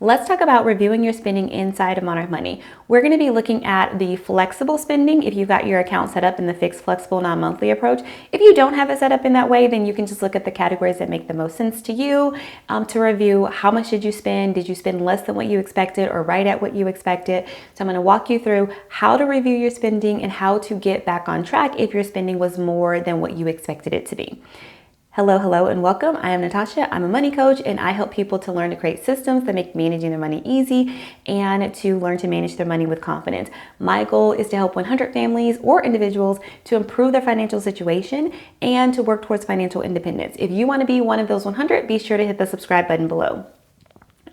Let's talk about reviewing your spending inside of Monarch Money. We're going to be looking at the flexible spending if you've got your account set up in the fixed, flexible, non-monthly approach. If you don't have it set up in that way, then you can just look at the categories that make the most sense to you to review how much did you spend? Did you spend less than what you expected or right at what you expected? So I'm going to walk you through how to review your spending and how to get back on track if your spending was more than what you expected it to be. Hello, and welcome. I am Natasha. I'm a money coach, and I help people to learn to create systems that make managing their money easy and to learn to manage their money with confidence. My goal is to help 100 families or individuals to improve their financial situation and to work towards financial independence. If you want to be one of those 100, be sure to hit the subscribe button below.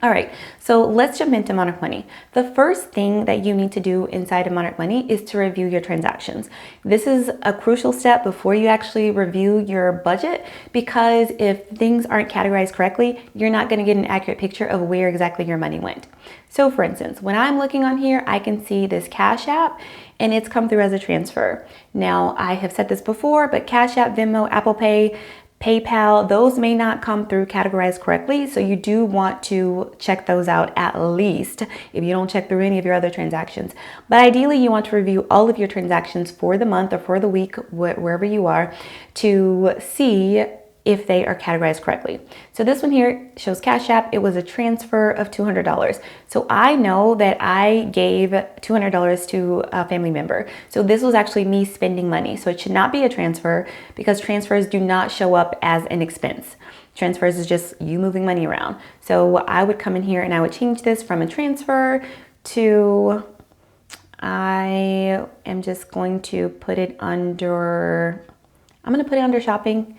All right, so let's jump into Monarch Money. The first thing that you need to do inside of Monarch Money is to review your transactions. This is a crucial step before you actually review your budget, because if things aren't categorized correctly, you're not going to get an accurate picture of where exactly your money went. So for instance, when I'm looking on here, I can see this Cash App and it's come through as a transfer. Now, I have said this before, but Cash App, Venmo, Apple Pay, PayPal, those may not come through categorized correctly. So you do want to check those out at least if you don't check through any of your other transactions. But ideally, you want to review all of your transactions for the month or for the week, wherever you are, to see if they are categorized correctly. So this one here shows Cash App. It was a transfer of $200. So I know that I gave $200 to a family member. So this was actually me spending money. So it should not be a transfer, because transfers do not show up as an expense. Transfers is just you moving money around. So I would come in here and I would change this from a transfer to, I am just going to put it under, I'm going to put it under shopping,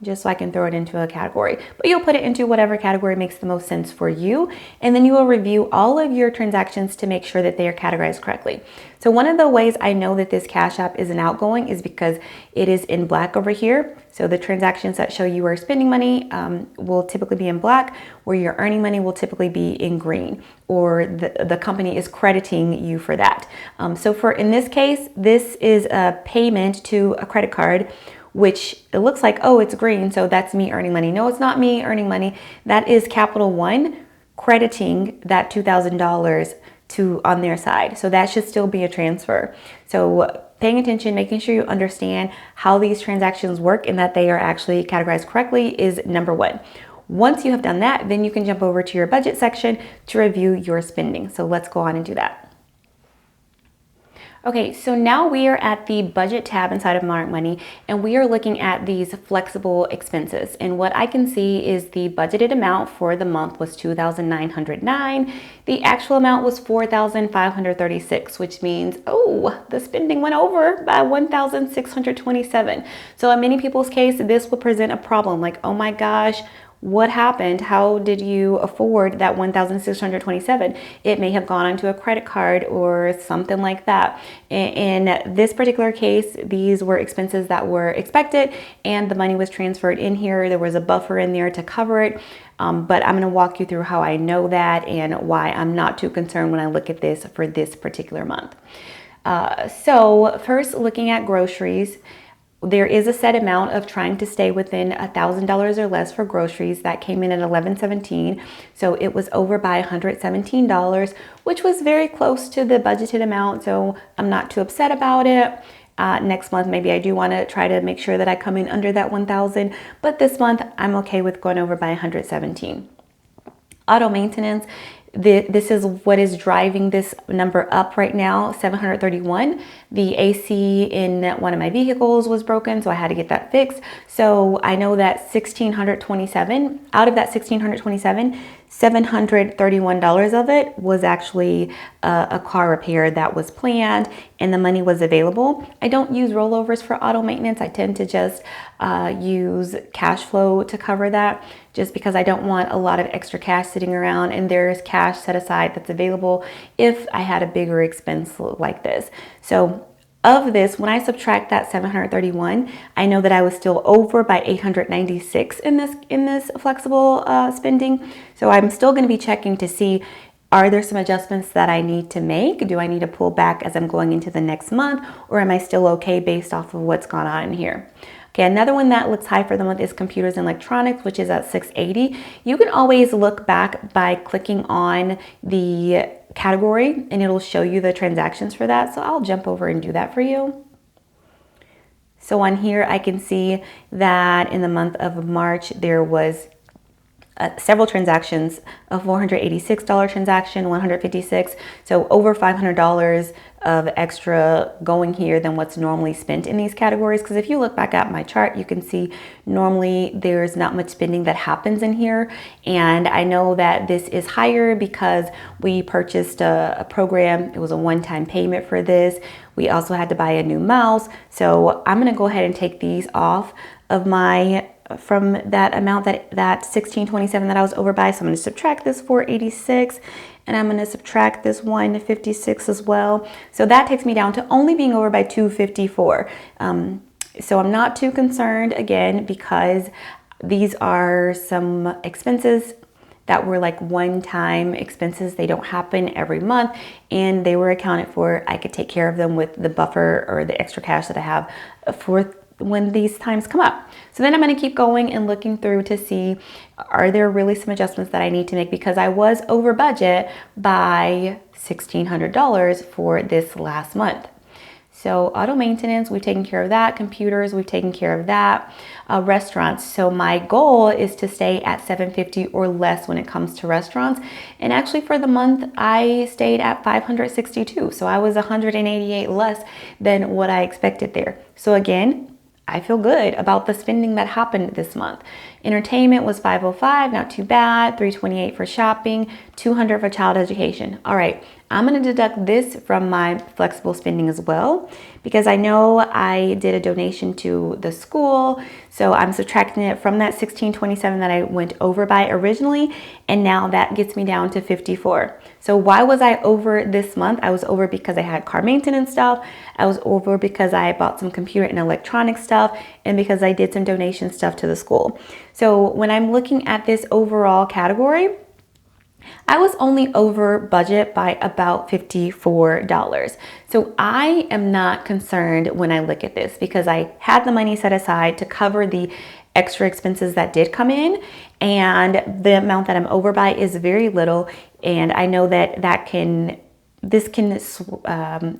just so I can throw it into a category. But you'll put it into whatever category makes the most sense for you. And then you will review all of your transactions to make sure that they are categorized correctly. So one of the ways I know that this Cash App is an outgoing is because it is in black over here. So the transactions that show you are spending money will typically be in black, where you're earning money will typically be in green, or the company is crediting you for that. So for in this case, this is a payment to a credit card, which it looks like, oh, it's green, so that's me earning money. No, it's not me earning money. That is Capital One crediting that $2,000 to on their side. So that should still be a transfer. So paying attention, making sure you understand how these transactions work and that they are actually categorized correctly is number one. Once you have done that, then you can jump over to your budget section to review your spending. So let's go on and do that. Okay, so now we are at the budget tab inside of Monarch Money, and we are looking at these flexible expenses. And what I can see is the budgeted amount for the month was $2,909. The actual amount was $4,536, which means, oh, the spending went over by $1,627. So in many people's case, this will present a problem like, oh my gosh, what happened? How did you afford that $1,627? It may have gone onto a credit card or something like that. In this particular case, these were expenses that were expected and the money was transferred in here. There was a buffer in there to cover it. But I'm going to walk you through how I know that and why I'm not too concerned when I look at this for this particular month. So first, looking at groceries, there is a set amount of trying to stay within $1,000 or less for groceries. That came in at $1,117. So it was over by $117, which was very close to the budgeted amount. So I'm not too upset about it. Next month, maybe I do want to try to make sure that I come in under that 1,000. But this month, I'm okay with going over by 117. Auto maintenance. This is what is driving this number up right now, 731. The AC in one of my vehicles was broken, so I had to get that fixed. So I know that 1,627, out of that 1,627, $731 of it was actually a car repair that was planned and the money was available. I don't use rollovers for auto maintenance. I tend to just use cash flow to cover that, just because I don't want a lot of extra cash sitting around, and there's cash set aside that's available if I had a bigger expense like this. So of this, when I subtract that 731, I know that I was still over by 896 in this flexible spending. So I'm still going to be checking to see, are there some adjustments that I need to make? Do I need to pull back as I'm going into the next month, or am I still okay based off of what's gone on in here? Okay, another one that looks high for the month is computers and electronics, which is at $680. You can always look back by clicking on the category and it'll show you the transactions for that. So I'll jump over and do that for you. So on here, I can see that in the month of March, there was several transactions, a $486 transaction, $156, so over $500 of extra going here than what's normally spent in these categories. Because if you look back at my chart, you can see normally there's not much spending that happens in here. And I know that this is higher because we purchased a program. It was a one-time payment for this. We also had to buy a new mouse. So I'm gonna go ahead and take these off of my from that amount, that 1627 that I was over by. So I'm going to subtract this 486 and I'm going to subtract this 156 as well. So that takes me down to only being over by 254. So I'm not too concerned again, because these are some expenses that were like one-time expenses. They don't happen every month and they were accounted for. I could take care of them with the buffer or the extra cash that I have for when these times come up. So then I'm going to keep going and looking through to see, are there really some adjustments that I need to make, because I was over budget by $1,600 for this last month. So auto maintenance, we've taken care of that. Computers, we've taken care of that. Restaurants, so my goal is to stay at $750 or less when it comes to restaurants. And actually for the month, I stayed at $562. So I was $188 less than what I expected there. So again, I feel good about the spending that happened this month. Entertainment was $505, not too bad. $328 for shopping, $200 for child education. All right, I'm going to deduct this from my flexible spending as well, because I know I did a donation to the school. So I'm subtracting it from that $1627 that I went over by originally, and now that gets me down to $54. So why was I over this month? I was over because I had car maintenance stuff. I was over because I bought some computer and electronic stuff, and because I did some donation stuff to the school. So when I'm looking at this overall category, I was only over budget by about $54. So I am not concerned when I look at this, because I had the money set aside to cover the extra expenses that did come in, and the amount that I'm over by is very little. And I know that this can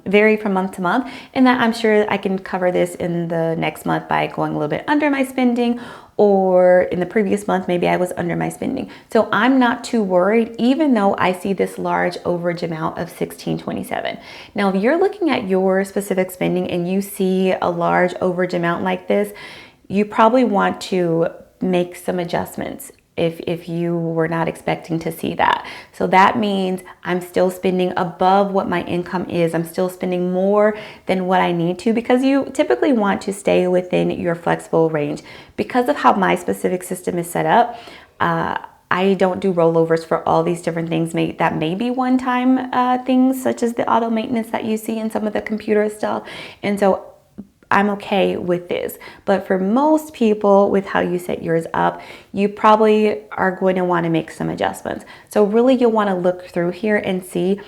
vary from month to month, and that I'm sure I can cover this in the next month by going a little bit under my spending, or in the previous month, maybe I was under my spending. So I'm not too worried, even though I see this large overage amount of $1627. Now, if you're looking at your specific spending and you see a large overage amount like this, you probably want to make some adjustments if you were not expecting to see that. So that means I'm still spending above what my income is. I'm still spending more than what I need to, because you typically want to stay within your flexible range. Because of how my specific system is set up, I don't do rollovers for all these different things that may be one-time things, such as the auto maintenance that you see in some of the computer stuff. And so I'm okay with this. But for most people, with how you set yours up, you probably are going to want to make some adjustments. So really, you'll want to look through here and see,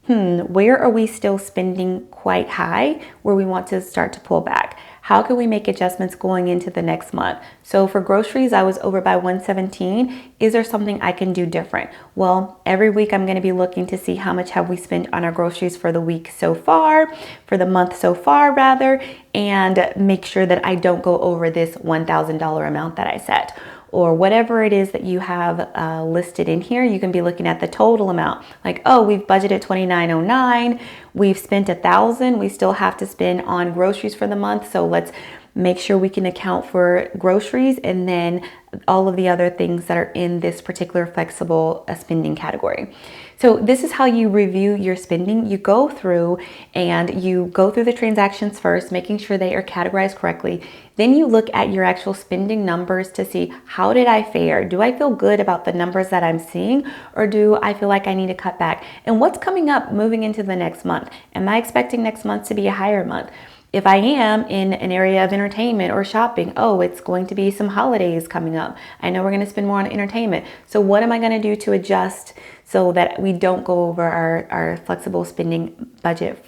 where are we still spending quite high, where we want to start to pull back? How can we make adjustments going into the next month? So for groceries, I was over by $117. Is there something I can do different? Well, every week I'm going to be looking to see how much have we spent on our groceries for the week so far, for the month so far rather, and make sure that I don't go over this $1,000 amount that I set. Or whatever it is that you have listed in here, you can be looking at the total amount. Like, oh, we've budgeted $29.09, we've spent $1,000, we still have to spend on groceries for the month. So let's make sure we can account for groceries and then all of the other things that are in this particular flexible spending category. So this is how you review your spending. You go through the transactions first, making sure they are categorized correctly. Then you look at your actual spending numbers to see, how did I fare? Do I feel good about the numbers that I'm seeing, or do I feel like I need to cut back? And what's coming up moving into the next month? Am I expecting next month to be a higher month? If I am in an area of entertainment or shopping, oh, it's going to be some holidays coming up. I know we're going to spend more on entertainment. So what am I going to do to adjust so that we don't go over our flexible spending budget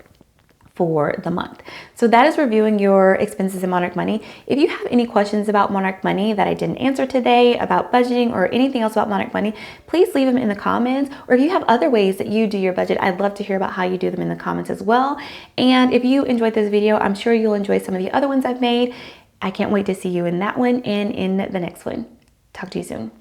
for the month. So that is reviewing your expenses in Monarch Money. If you have any questions about Monarch Money that I didn't answer today, about budgeting or anything else about Monarch Money, please leave them in the comments. Or if you have other ways that you do your budget, I'd love to hear about how you do them in the comments as well. And if you enjoyed this video, I'm sure you'll enjoy some of the other ones I've made. I can't wait to see you in that one and in the next one. Talk to you soon.